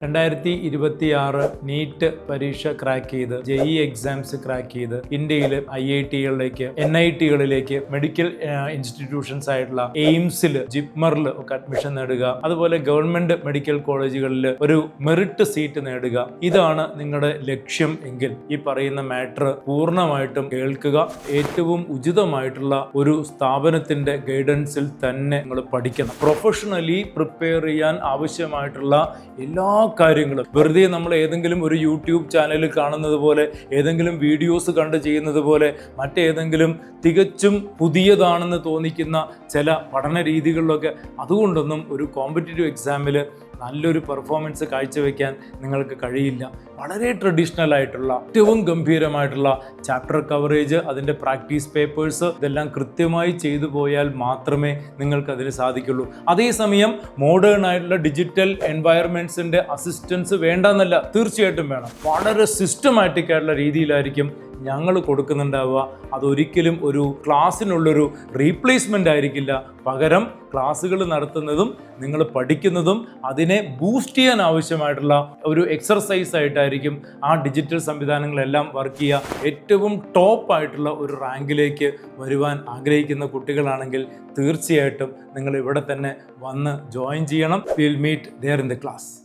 2026 NEET പരീക്ഷ crack ചെയ്ത് JEE exams crack ചെയ്ത് ഇന്ത്യയിൽ IIT-കളിലേക്ക് NIT-കളിലേക്ക് മെഡിക്കൽ ഇൻസ്റ്റിറ്റ്യൂഷൻസ് ആയിട്ടുള്ള എയിംസിൽ ജിപ്മറിൽ ഒക്കെ അഡ്മിഷൻ നേടുക, അതുപോലെ ഗവൺമെന്റ് മെഡിക്കൽ കോളേജുകളിൽ ഒരു മെറിറ്റ് സീറ്റ് നേടുക. ഇതാണ് നിങ്ങളുടെ ലക്ഷ്യം എങ്കിൽ ഈ പറയുന്ന മാറ്റർ പൂർണ്ണമായിട്ടും കേൾക്കുക. ഏറ്റവും ഉചിതമായിട്ടുള്ള ഒരു സ്ഥാപനത്തിന്റെ ഗൈഡൻസിൽ തന്നെ നിങ്ങൾ പഠിക്കണം. പ്രൊഫഷണലി പ്രിപ്പയർ ചെയ്യാൻ ആവശ്യമായിട്ടുള്ള എല്ലാ കാര്യങ്ങളും വെറുതെ നമ്മൾ ഏതെങ്കിലും ഒരു യൂട്യൂബ് ചാനലിൽ കാണുന്നത് പോലെ, ഏതെങ്കിലും വീഡിയോസ് കണ്ട് ചെയ്യുന്നത് പോലെ, മറ്റേതെങ്കിലും തികച്ചും പുതിയതാണെന്ന് തോന്നിക്കുന്ന ചില പഠന രീതികളിലൊക്കെ അതുകൊണ്ടൊന്നും ഒരു കോമ്പറ്റീറ്റീവ് എക്സാമിൽ നല്ലൊരു പെർഫോമൻസ് കാഴ്ചവെക്കാൻ നിങ്ങൾക്ക് കഴിയില്ല. വളരെ ട്രഡീഷണൽ ആയിട്ടുള്ള ഏറ്റവും ഗംഭീരമായിട്ടുള്ള ചാപ്റ്റർ കവറേജ്, അതിൻ്റെ പ്രാക്ടീസ് പേപ്പേഴ്സ് ഇതെല്ലാം കൃത്യമായി ചെയ്തു പോയാൽ മാത്രമേ നിങ്ങൾക്ക് അതിന് സാധിക്കുള്ളൂ. അതേസമയം മോഡേൺ ആയിട്ടുള്ള ഡിജിറ്റൽ എൻവയറമെൻറ്റ്സിൻ്റെ അസിസ്റ്റൻസ് വേണ്ടെന്നല്ല, തീർച്ചയായിട്ടും വേണം. വളരെ സിസ്റ്റമാറ്റിക് ആയിട്ടുള്ള രീതിയിലായിരിക്കും ഞങ്ങൾ കൊടുക്കുന്നുണ്ടാവുക. അതൊരിക്കലും ഒരു ക്ലാസ്സിനുള്ളൊരു റീപ്ലേസ്മെൻ്റ് ആയിരിക്കില്ല. പകരം ക്ലാസ്സുകൾ നടത്തുന്നതും നിങ്ങൾ പഠിക്കുന്നതും അതിനെ ബൂസ്റ്റ് ചെയ്യാൻ ആവശ്യമായിട്ടുള്ള ഒരു എക്സർസൈസ് ആയിട്ടായിരിക്കും ആ ഡിജിറ്റൽ സംവിധാനങ്ങളെല്ലാം വർക്ക് ചെയ്യുക. ഏറ്റവും ടോപ്പ് ആയിട്ടുള്ള ഒരു റാങ്കിലേക്ക് വരുവാൻ ആഗ്രഹിക്കുന്ന കുട്ടികളാണെങ്കിൽ തീർച്ചയായിട്ടും നിങ്ങൾ ഇവിടെ തന്നെ വന്ന് ജോയിൻ ചെയ്യണം. Will meet there in the class.